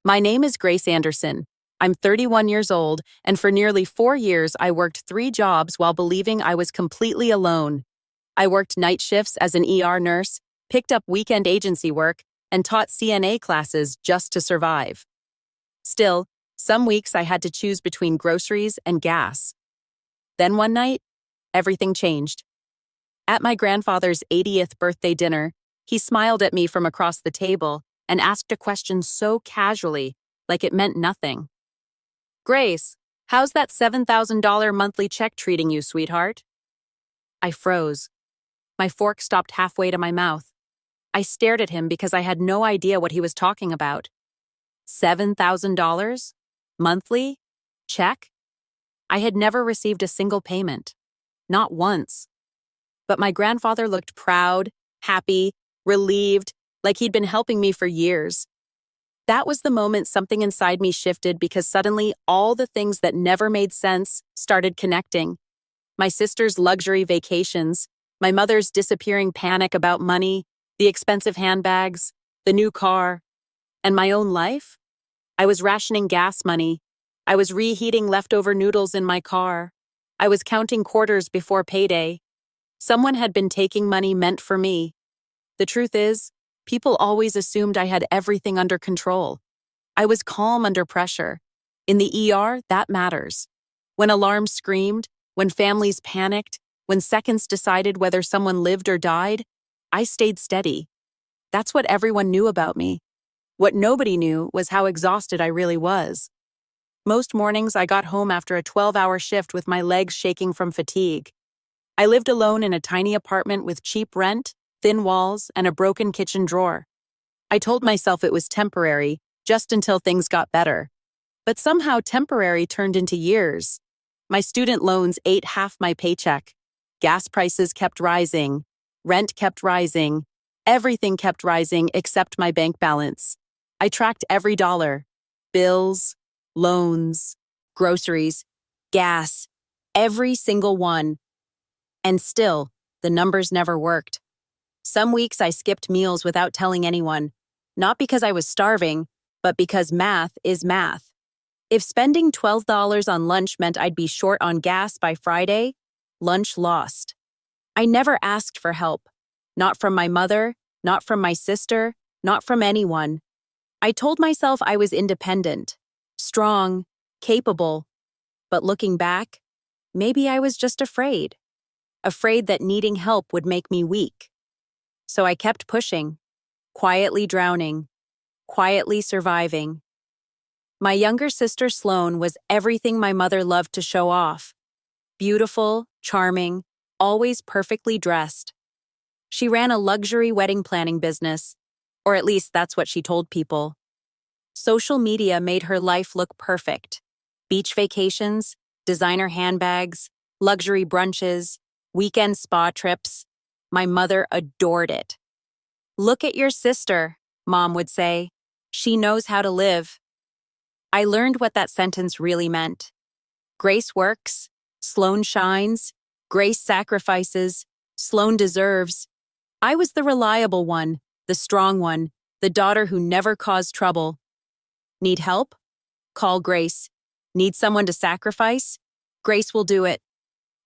My name is Grace Anderson. I'm 31 years old, and for nearly 4 years, I worked 3 jobs while believing I was completely alone. I worked night shifts as an nurse, picked up weekend agency work, and taught CNA classes just to survive. Still, some weeks I had to choose between groceries and gas. Then one night, everything changed. At my grandfather's 80th birthday dinner, he smiled at me from across the table and asked a question so casually, like it meant nothing. "Grace, how's that $7,000 monthly check treating you, sweetheart?" I froze. My fork stopped halfway to my mouth. I stared at him because I had no idea what he was talking about. $7,000? Monthly? Check? I had never received a single payment. Not once. But my grandfather looked proud, happy, relieved, like he'd been helping me for years. That was the moment something inside me shifted because suddenly all the things that never made sense started connecting. My sister's luxury vacations, my mother's disappearing panic about money, the expensive handbags, the new car, and my own life? I was rationing gas money. I was reheating leftover noodles in my car. I was counting quarters before payday. Someone had been taking money meant for me. The truth is, people always assumed I had everything under control. I was calm under pressure. In the ER, that matters. When alarms screamed, when families panicked, when seconds decided whether someone lived or died, I stayed steady. That's what everyone knew about me. What nobody knew was how exhausted I really was. Most mornings, I got home after a 12-hour shift with my legs shaking from fatigue. I lived alone in a tiny apartment with cheap rent, thin walls, and a broken kitchen drawer. I told myself it was temporary, just until things got better. But somehow temporary turned into years. My student loans ate half my paycheck. Gas prices kept rising. Rent kept rising. Everything kept rising except my bank balance. I tracked every dollar. Bills, loans, groceries, gas, every single one. And still, the numbers never worked. Some weeks I skipped meals without telling anyone, not because I was starving, but because math is math. If spending $12 on lunch meant I'd be short on gas by Friday, lunch lost. I never asked for help. Not from my mother, not from my sister, not from anyone. I told myself I was independent, strong, capable. But looking back, maybe I was just afraid. Afraid that needing help would make me weak. So I kept pushing, quietly drowning, quietly surviving. My younger sister Sloane was everything my mother loved to show off. Beautiful, charming, always perfectly dressed. She ran a luxury wedding planning business, or at least that's what she told people. Social media made her life look perfect. Beach vacations, designer handbags, luxury brunches, weekend spa trips. My mother adored it. "Look at your sister," Mom would say. "She knows how to live." I learned what that sentence really meant. Grace works, Sloane shines, Grace sacrifices, Sloane deserves. I was the reliable one, the strong one, the daughter who never caused trouble. Need help? Call Grace. Need someone to sacrifice? Grace will do it.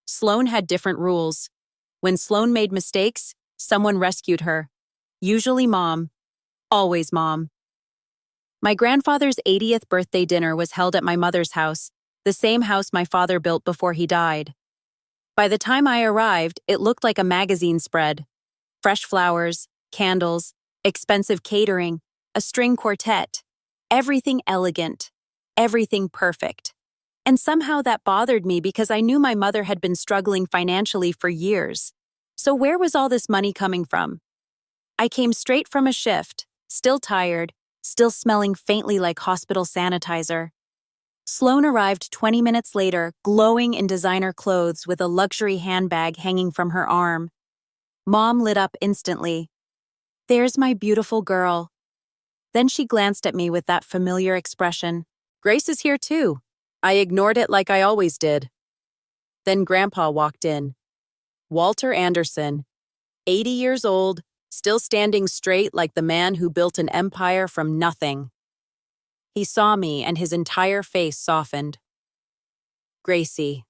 Sloane had different rules. When Sloane made mistakes, someone rescued her. Usually Mom. Always Mom. My grandfather's 80th birthday dinner was held at my mother's house, the same house my father built before he died. By the time I arrived, it looked like a magazine spread. Fresh flowers, candles, expensive catering, a string quartet. Everything elegant. Everything perfect. And somehow that bothered me because I knew my mother had been struggling financially for years. So where was all this money coming from? I came straight from a shift, still tired, still smelling faintly like hospital sanitizer. Sloane arrived 20 minutes later, glowing in designer clothes with a luxury handbag hanging from her arm. Mom lit up instantly. "There's my beautiful girl." Then she glanced at me with that familiar expression. "Grace is here too." I ignored it like I always did. Then Grandpa walked in. Walter Anderson, 80 years old, still standing straight like the man who built an empire from nothing. He saw me and his entire face softened. Gracie.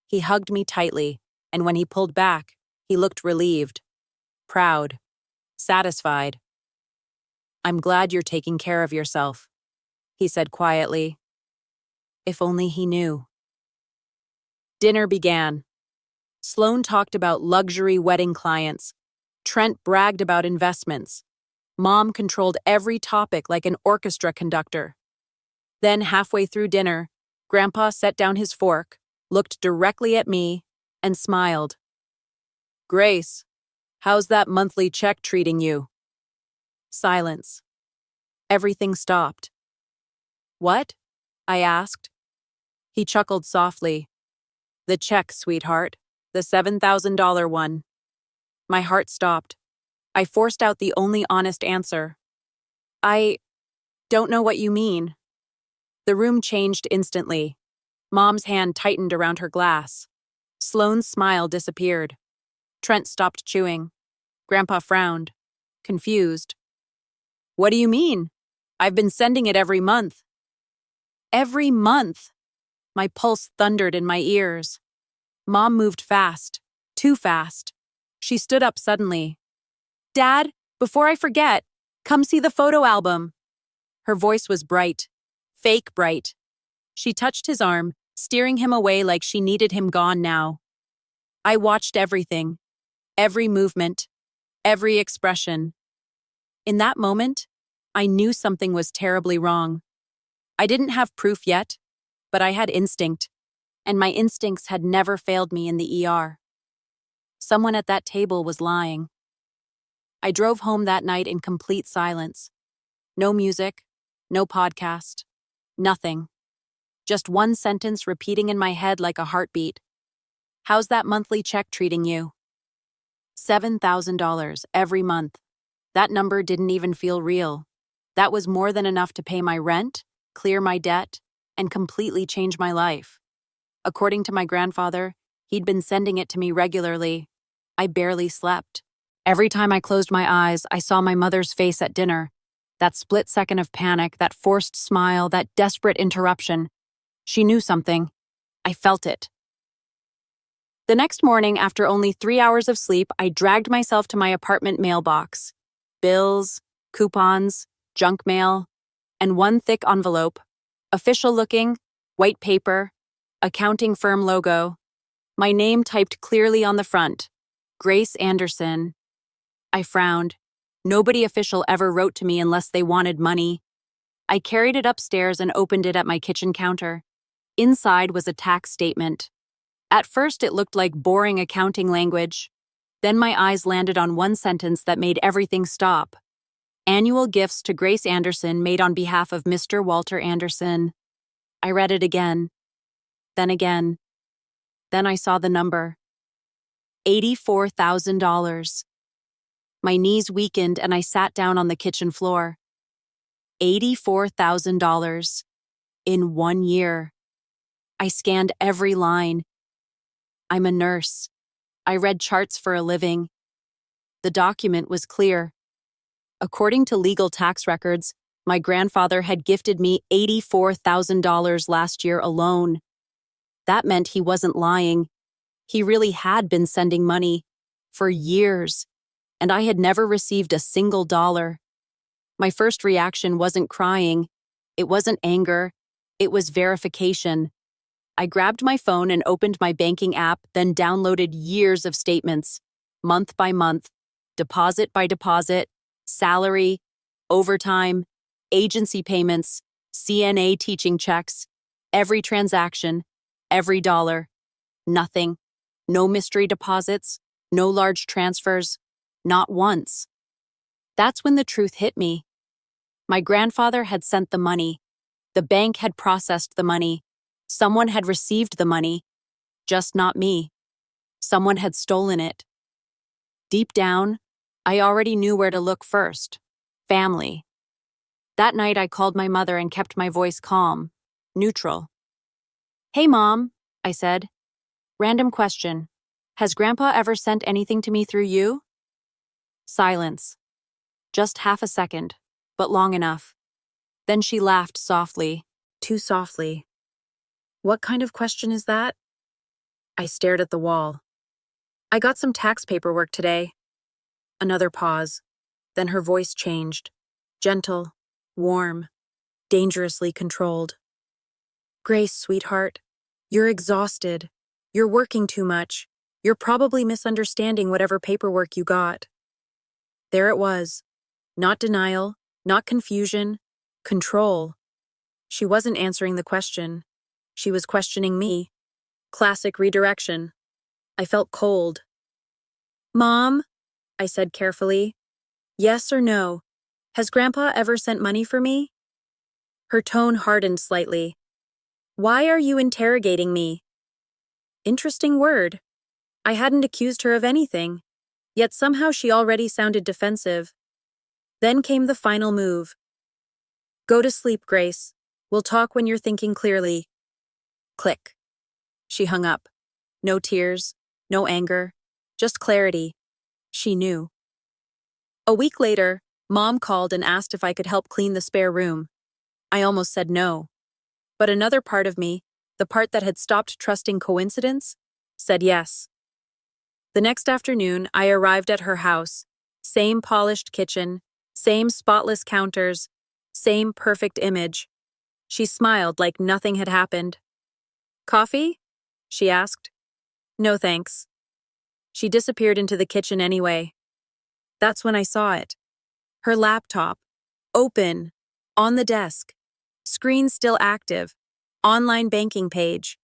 He hugged me tightly, and when he pulled back, he looked relieved, proud, satisfied. I'm glad you're taking care of yourself, he said quietly. If only he knew. Dinner began. Sloan talked about luxury wedding clients. Trent bragged about investments. Mom controlled every topic like an orchestra conductor. Then, halfway through dinner, Grandpa set down his fork, looked directly at me, and smiled. Grace, how's that monthly check treating you? Silence. Everything stopped. What? I asked. He chuckled softly. The check, sweetheart. The $7,000 one. My heart stopped. I forced out the only honest answer. I don't know what you mean. The room changed instantly. Mom's hand tightened around her glass. Sloane's smile disappeared. Trent stopped chewing. Grandpa frowned, confused. What do you mean? I've been sending it every month. Every month? My pulse thundered in my ears. Mom moved fast, too fast. She stood up suddenly. Dad, before I forget, come see the photo album. Her voice was bright, fake bright. She touched his arm, steering him away like she needed him gone now. I watched everything, every movement, every expression. In that moment, I knew something was terribly wrong. I didn't have proof yet, but I had instinct, and my instincts had never failed me in the ER. Someone at that table was lying. I drove home that night in complete silence. No music, no podcast, nothing. Just one sentence repeating in my head like a heartbeat. How's that monthly check treating you? $7,000 every month. That number didn't even feel real. That was more than enough to pay my rent, clear my debt, and completely change my life. According to my grandfather, he'd been sending it to me regularly. I barely slept. Every time I closed my eyes, I saw my mother's face at dinner. That split second of panic, that forced smile, that desperate interruption. She knew something. I felt it. The next morning, after only 3 hours of sleep, I dragged myself to my apartment mailbox. Bills, coupons, junk mail, and one thick envelope. Official-looking, white paper, accounting firm logo. My name typed clearly on the front. Grace Anderson. I frowned. Nobody official ever wrote to me unless they wanted money. I carried it upstairs and opened it at my kitchen counter. Inside was a tax statement. At first, it looked like boring accounting language. Then my eyes landed on one sentence that made everything stop. Annual gifts to Grace Anderson made on behalf of Mr. Walter Anderson. I read it again. Then again. Then I saw the number. $84,000. My knees weakened and I sat down on the kitchen floor. $84,000. In 1 year. I scanned every line. I'm a nurse. I read charts for a living. The document was clear. According to legal tax records, my grandfather had gifted me $84,000 last year alone. That meant he wasn't lying. He really had been sending money for years, and I had never received a single dollar. My first reaction wasn't crying. It wasn't anger. It was verification. I grabbed my phone and opened my banking app, then downloaded years of statements, month by month, deposit by deposit, salary, overtime, agency payments, CNA teaching checks, every transaction, every dollar. Nothing. No mystery deposits, no large transfers, not once. That's when the truth hit me. My grandfather had sent the money. The bank had processed the money. Someone had received the money. Just not me. Someone had stolen it. Deep down, I already knew where to look first. Family. That night I called my mother and kept my voice calm, neutral. Hey, Mom, I said. Random question. Has Grandpa ever sent anything to me through you? Silence. Just half a second, but long enough. Then she laughed softly, too softly. What kind of question is that? I stared at the wall. I got some tax paperwork today. Another pause. Then her voice changed. Gentle, warm, dangerously controlled. Grace, sweetheart, you're exhausted. You're working too much. You're probably misunderstanding whatever paperwork you got. There it was. Not denial, not confusion, control. She wasn't answering the question. She was questioning me. Classic redirection. I felt cold. Mom, I said carefully, yes or no? Has Grandpa ever sent money for me? Her tone hardened slightly. Why are you interrogating me? Interesting word. I hadn't accused her of anything, yet somehow she already sounded defensive. Then came the final move. Go to sleep, Grace. We'll talk when you're thinking clearly. Click. She hung up. No tears, no anger, just clarity. She knew. A week later, Mom called and asked if I could help clean the spare room. I almost said no. But another part of me, the part that had stopped trusting coincidence, said yes. The next afternoon, I arrived at her house. Same polished kitchen, same spotless counters, same perfect image. She smiled like nothing had happened. Coffee? She asked. No thanks. She disappeared into the kitchen anyway. That's when I saw it. Her laptop, open, on the desk, screen still active, online banking page.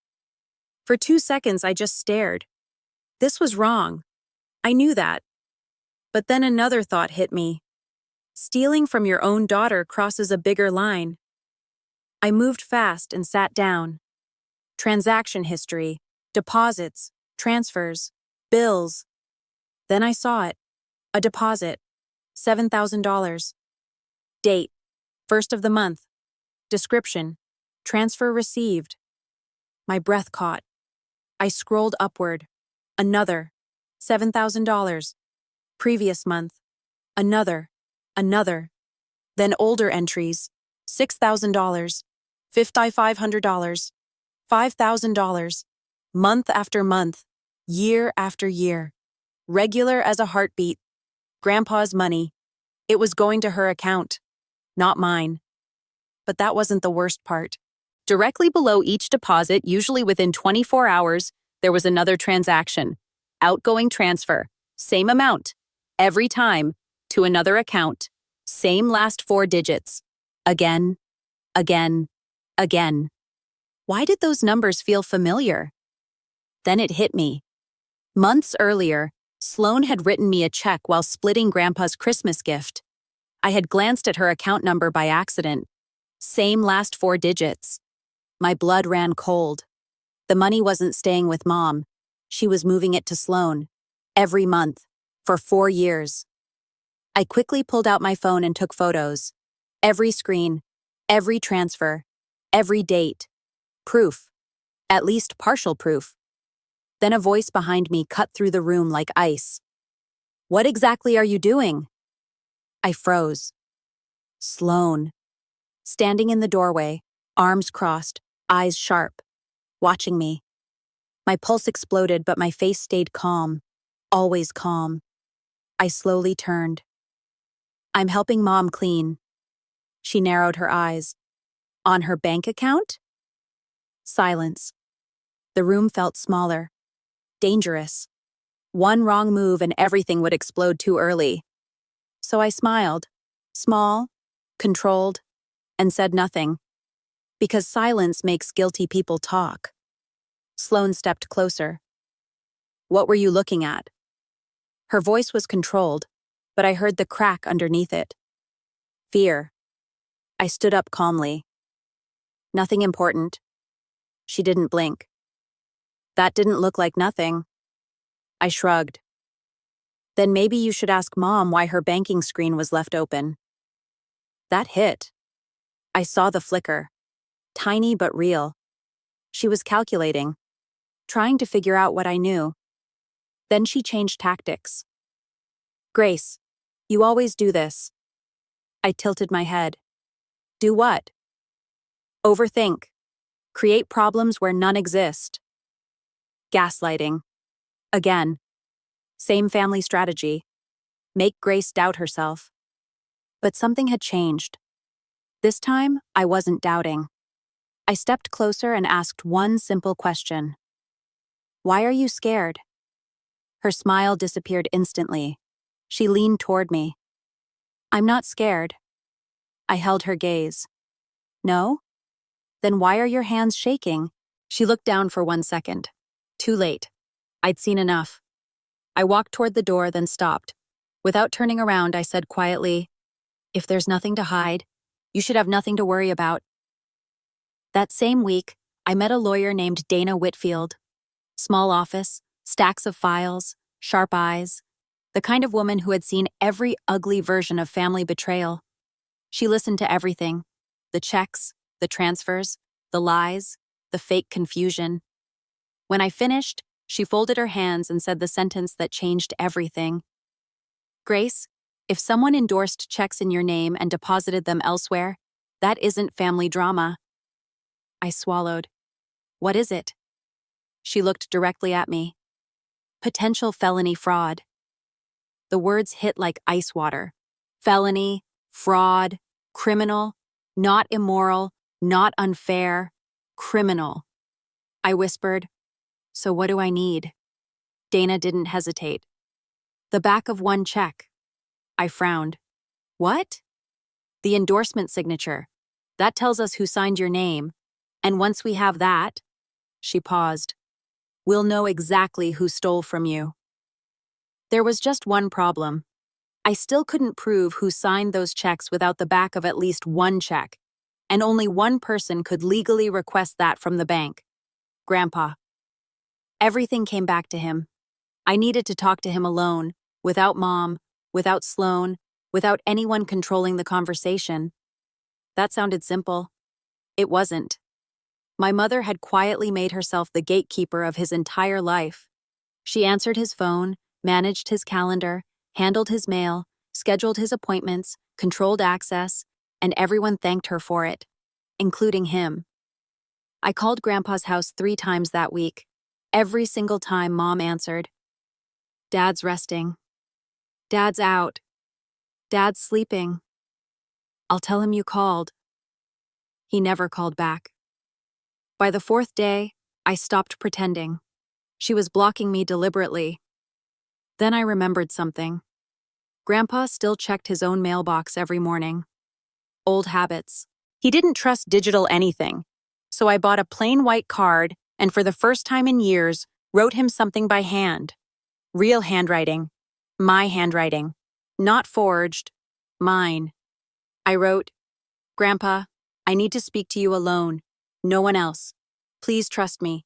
For 2 seconds, I just stared. This was wrong. I knew that. But then another thought hit me. Stealing from your own daughter crosses a bigger line. I moved fast and sat down. Transaction history, deposits, transfers, bills. Then I saw it. A deposit. $7,000. Date. 1st of the month. Description. Transfer received. My breath caught. I scrolled upward. Another. $7,000. Previous month. Another. Then older entries. $6,000. $5,500. $5,000. Month after month. Year after year. Regular as a heartbeat. Grandpa's money. It was going to her account. Not mine. But that wasn't the worst part. Directly below each deposit, usually within 24 hours, there was another transaction. Outgoing transfer. Same amount. Every time. To another account. Same last 4 digits. Again. Again. Again. Why did those numbers feel familiar? Then it hit me. Months earlier, Sloan had written me a check while splitting Grandpa's Christmas gift. I had glanced at her account number by accident. Same last 4 digits. My blood ran cold. The money wasn't staying with Mom. She was moving it to Sloan. Every month. For 4 years. I quickly pulled out my phone and took photos. Every screen. Every transfer. Every date. Proof. At least partial proof. Then a voice behind me cut through the room like ice. What exactly are you doing? I froze. Sloan. Standing in the doorway, arms crossed, eyes sharp, watching me. My pulse exploded, but my face stayed calm. Always calm. I slowly turned. I'm helping Mom clean. She narrowed her eyes. On her bank account? Silence. The room felt smaller. Dangerous. One wrong move and everything would explode too early. So I smiled. Small, controlled, and said nothing. Because silence makes guilty people talk. Sloan stepped closer. What were you looking at? Her voice was controlled, but I heard the crack underneath it. Fear. I stood up calmly. Nothing important. She didn't blink. That didn't look like nothing. I shrugged. Then maybe you should ask Mom why her banking screen was left open. That hit. I saw the flicker. Tiny but real. She was calculating. Trying to figure out what I knew. Then she changed tactics. Grace, you always do this. I tilted my head. Do what? Overthink. Create problems where none exist. Gaslighting. Again. Same family strategy. Make Grace doubt herself. But something had changed. This time, I wasn't doubting. I stepped closer and asked one simple question. Why are you scared? Her smile disappeared instantly. She leaned toward me. I'm not scared. I held her gaze. No? Then why are your hands shaking? She looked down for 1 second. Too late. I'd seen enough. I walked toward the door, then stopped. Without turning around, I said quietly, if there's nothing to hide, you should have nothing to worry about. That same week, I met a lawyer named Dana Whitfield. Small office, stacks of files, sharp eyes. The kind of woman who had seen every ugly version of family betrayal. She listened to everything. The checks, the transfers, the lies, the fake confusion. When I finished, she folded her hands and said the sentence that changed everything. Grace, if someone endorsed checks in your name and deposited them elsewhere, that isn't family drama. I swallowed. What is it? She looked directly at me. Potential felony fraud. The words hit like ice water. Felony, fraud, criminal, not immoral, not unfair, criminal. I whispered, so what do I need? Dana didn't hesitate. The back of one check. I frowned. What? The endorsement signature. That tells us who signed your name. And once we have that, she paused, we'll know exactly who stole from you. There was just one problem. I still couldn't prove who signed those checks without the back of at least one check, and only one person could legally request that from the bank. Grandpa. Everything came back to him. I needed to talk to him alone, without Mom, without Sloan, without anyone controlling the conversation. That sounded simple. It wasn't. My mother had quietly made herself the gatekeeper of his entire life. She answered his phone, managed his calendar, handled his mail, scheduled his appointments, controlled access, and everyone thanked her for it, including him. I called Grandpa's house 3 times that week. Every single time Mom answered. Dad's resting. Dad's out. Dad's sleeping. I'll tell him you called. He never called back. By the 4th day, I stopped pretending. She was blocking me deliberately. Then I remembered something. Grandpa still checked his own mailbox every morning. Old habits. He didn't trust digital anything, so I bought a plain white card and for the first time in years, wrote him something by hand. Real handwriting. My handwriting. Not forged. Mine. I wrote, Grandpa, I need to speak to you alone. No one else. Please trust me.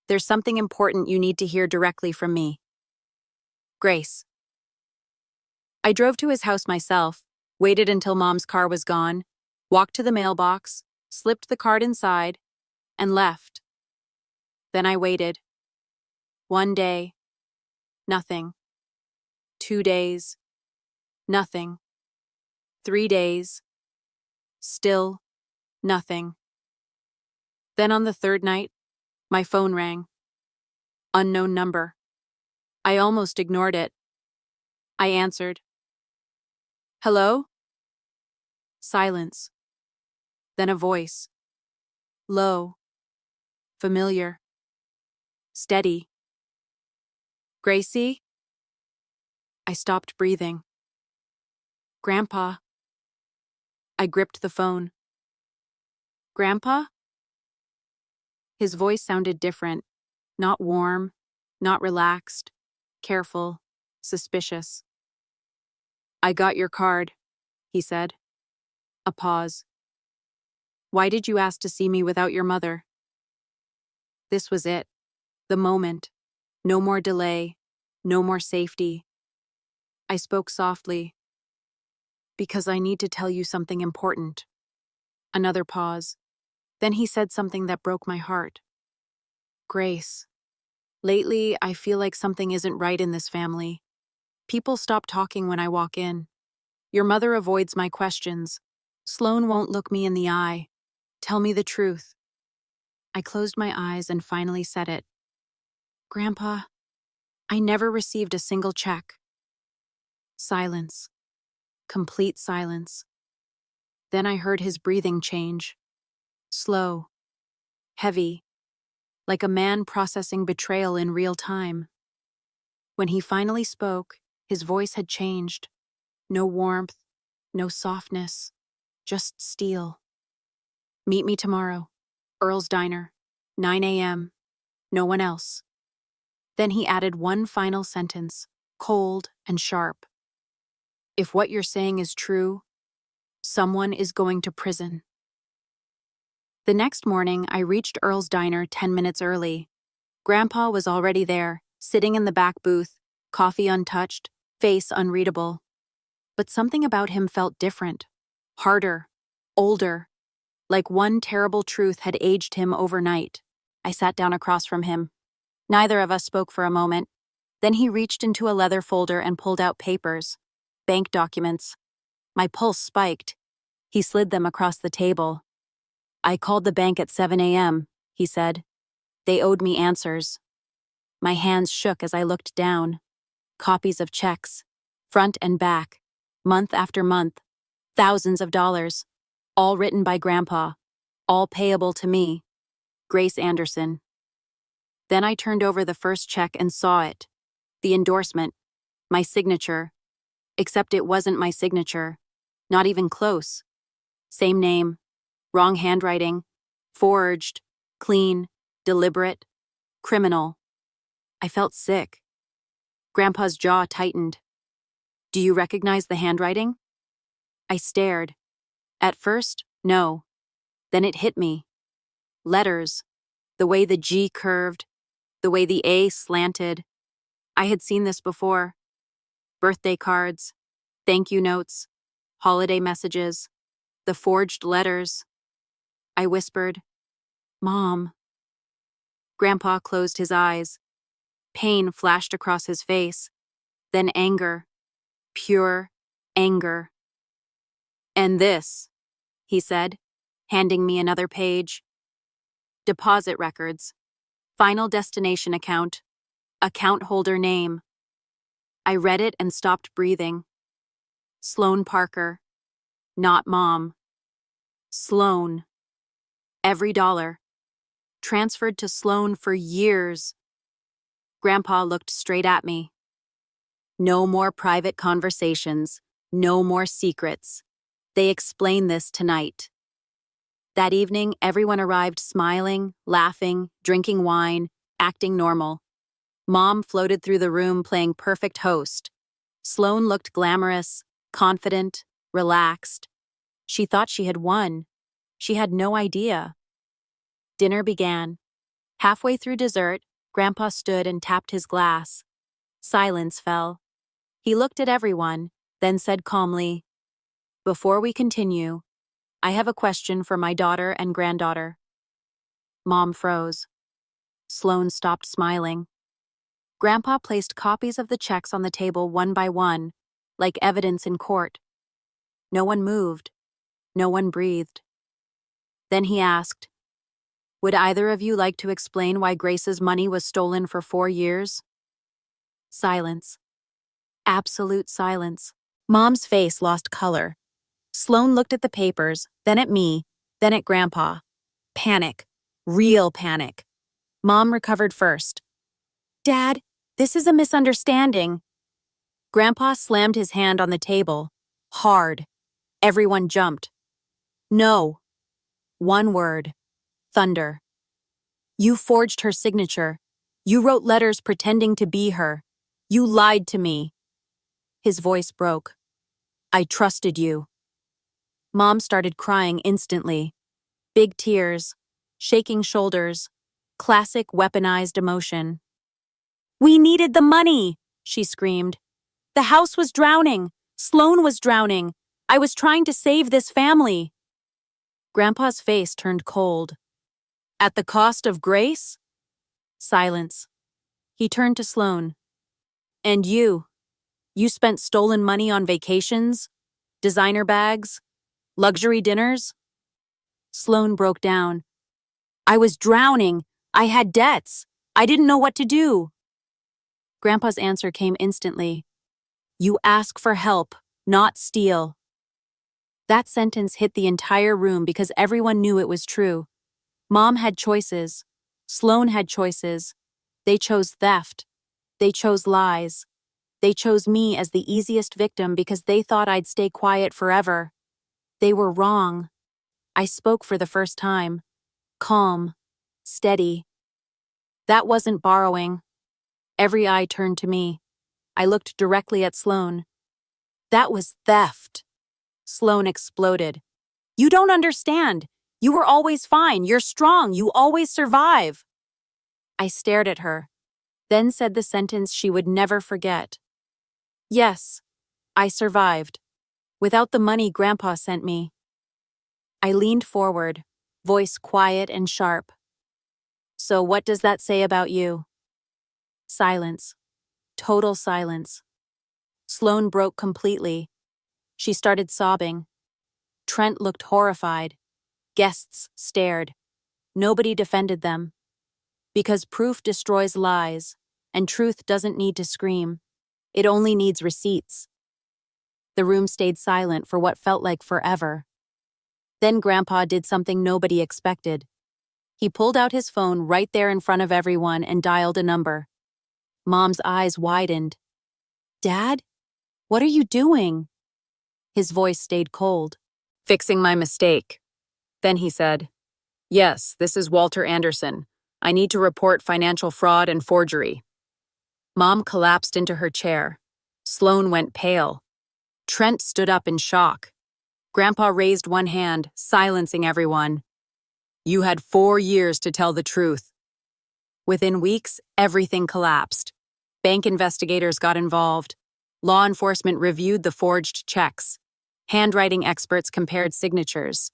There's something important you need to hear directly from me. Grace. I drove to his house myself, waited until Mom's car was gone, walked to the mailbox, slipped the card inside, and left. Then I waited. 1 day. Nothing. 2 days. Nothing. 3 days. Still nothing. Then on the 3rd night, my phone rang. Unknown number. I almost ignored it. I answered. Hello? Silence. Then a voice. Low. Familiar. Steady. Gracie? I stopped breathing. Grandpa. I gripped the phone. Grandpa? His voice sounded different. Not warm, not relaxed, careful, suspicious. I got your card, he said. A pause. Why did you ask to see me without your mother? This was it. The moment. No more delay. No more safety. I spoke softly. Because I need to tell you something important. Another pause. Then he said something that broke my heart. Grace. Lately, I feel like something isn't right in this family. People stop talking when I walk in. Your mother avoids my questions. Sloan won't look me in the eye. Tell me the truth. I closed my eyes and finally said it. Grandpa, I never received a single check. Silence. Complete silence. Then I heard his breathing change. Slow. Heavy. Like a man processing betrayal in real time. When he finally spoke, his voice had changed. No warmth, no softness, just steel. Meet me tomorrow. Earl's Diner. 9 a.m. No one else. Then he added one final sentence, cold and sharp. If what you're saying is true, someone is going to prison. The next morning, I reached Earl's Diner 10 minutes early. Grandpa was already there, sitting in the back booth, coffee untouched, face unreadable. But something about him felt different, harder, older, like one terrible truth had aged him overnight. I sat down across from him. Neither of us spoke for a moment. Then he reached into a leather folder and pulled out papers, bank documents. My pulse spiked. He slid them across the table. I called the bank at 7 a.m., he said. They owed me answers. My hands shook as I looked down. Copies of checks, front and back, month after month, thousands of dollars, all written by Grandpa, all payable to me, Grace Anderson. Then I turned over the first check and saw it. The endorsement, my signature, except it wasn't my signature, not even close. Same name, wrong handwriting, forged, clean, deliberate, criminal. I felt sick. Grandpa's jaw tightened. Do you recognize the handwriting? I stared. At first, no. Then it hit me. Letters, the way the G curved, the way the A slanted. I had seen this before. Birthday cards, thank you notes, holiday messages, the forged letters. I whispered, Mom. Grandpa closed his eyes. Pain flashed across his face. Then anger. Pure anger. And this, he said, handing me another page. Deposit records. Final destination account. Account holder name. I read it and stopped breathing. Sloan Parker. Not Mom. Sloan. Every dollar. Transferred to Sloan for years. Grandpa looked straight at me. No more private conversations. No more secrets. They explain this tonight. That evening, everyone arrived smiling, laughing, drinking wine, acting normal. Mom floated through the room playing perfect host. Sloan looked glamorous, confident, relaxed. She thought she had won. She had no idea. Dinner began. Halfway through dessert, Grandpa stood and tapped his glass. Silence fell. He looked at everyone, then said calmly, Before we continue, I have a question for my daughter and granddaughter. Mom froze. Sloan stopped smiling. Grandpa placed copies of the checks on the table one by one, like evidence in court. No one moved. No one breathed. Then he asked, Would either of you like to explain why Grace's money was stolen for 4 years? Silence. Absolute silence. Mom's face lost color. Sloan looked at the papers, then at me, then at Grandpa. Panic. Real panic. Mom recovered first. Dad, this is a misunderstanding. Grandpa slammed his hand on the table. Hard. Everyone jumped. No. One word. Thunder. You forged her signature. You wrote letters pretending to be her. You lied to me. His voice broke. I trusted you. Mom started crying instantly. Big tears, shaking shoulders, classic weaponized emotion. We needed the money, she screamed. The house was drowning. Sloan was drowning. I was trying to save this family. Grandpa's face turned cold. At the cost of Grace? Silence. He turned to Sloan. And you? You spent stolen money on vacations? Designer bags? Luxury dinners? Sloane broke down. I was drowning. I had debts. I didn't know what to do. Grandpa's answer came instantly. You ask for help, not steal. That sentence hit the entire room because everyone knew it was true. Mom had choices. Sloane had choices. They chose theft. They chose lies. They chose me as the easiest victim because they thought I'd stay quiet forever. They were wrong. I spoke for the first time. Calm. Steady. That wasn't borrowing. Every eye turned to me. I looked directly at Sloane. That was theft. Sloane exploded. You don't understand. You were always fine. You're strong. You always survive. I stared at her, then said the sentence she would never forget. Yes, I survived. Without the money Grandpa sent me. I leaned forward, voice quiet and sharp. So what does that say about you? Silence. Total silence. Sloane broke completely. She started sobbing. Trent looked horrified. Guests stared. Nobody defended them. Because proof destroys lies, and truth doesn't need to scream. It only needs receipts. The room stayed silent for what felt like forever. Then Grandpa did something nobody expected. He pulled out his phone right there in front of everyone and dialed a number. Mom's eyes widened. Dad? What are you doing? His voice stayed cold. Fixing my mistake. Then he said, Yes, this is Walter Anderson. I need to report financial fraud and forgery. Mom collapsed into her chair. Sloane went pale. Trent stood up in shock. Grandpa raised one hand, silencing everyone. You had 4 years to tell the truth. Within weeks, everything collapsed. Bank investigators got involved. Law enforcement reviewed the forged checks. Handwriting experts compared signatures.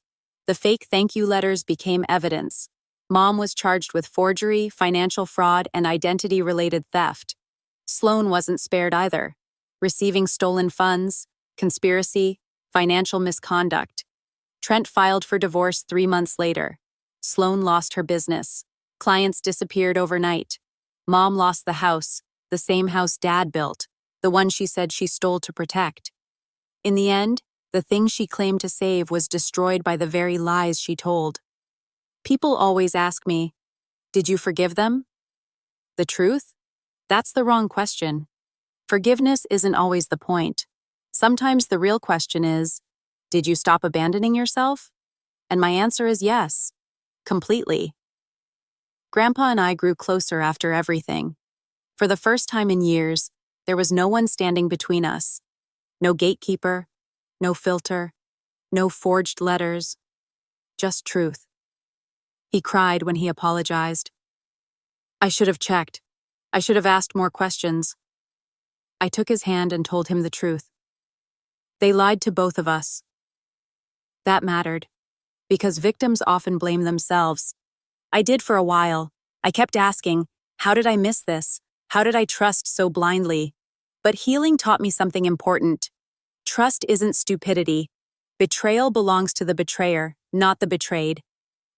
The fake thank you letters became evidence. Mom was charged with forgery, financial fraud, and identity-related theft. Sloane wasn't spared either. Receiving stolen funds, conspiracy, financial misconduct. Trent filed for divorce 3 months later. Sloane lost her business. Clients disappeared overnight. Mom lost the house, the same house Dad built, the one she said she stole to protect. In the end, the thing she claimed to save was destroyed by the very lies she told. People always ask me, did you forgive them? The truth? That's the wrong question. Forgiveness isn't always the point. Sometimes the real question is, did you stop abandoning yourself? And my answer is yes, completely. Grandpa and I grew closer after everything. For the first time in years, there was no one standing between us. No gatekeeper, no filter, no forged letters, just truth. He cried when he apologized. I should have checked. I should have asked more questions. I took his hand and told him the truth. They lied to both of us. That mattered, because victims often blame themselves. I did for a while. I kept asking, how did I miss this? How did I trust so blindly? But healing taught me something important. Trust isn't stupidity. Betrayal belongs to the betrayer, not the betrayed.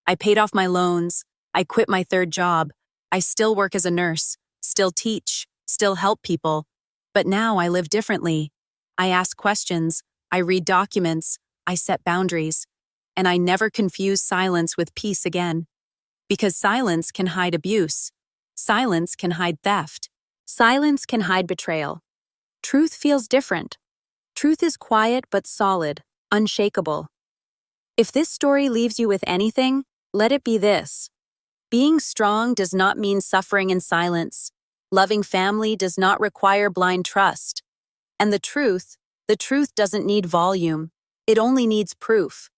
I paid off my loans. I quit my third job. I still work as a nurse, still teach, still help people. But now I live differently. I ask questions. I read documents. I set boundaries. And I never confuse silence with peace again. Because silence can hide abuse. Silence can hide theft. Silence can hide betrayal. Truth feels different. Truth is quiet but solid, unshakable. If this story leaves you with anything, let it be this. Being strong does not mean suffering in silence. Loving family does not require blind trust. And the truth doesn't need volume. It only needs proof.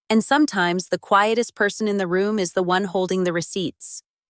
And sometimes the quietest person in the room is the one holding the receipts.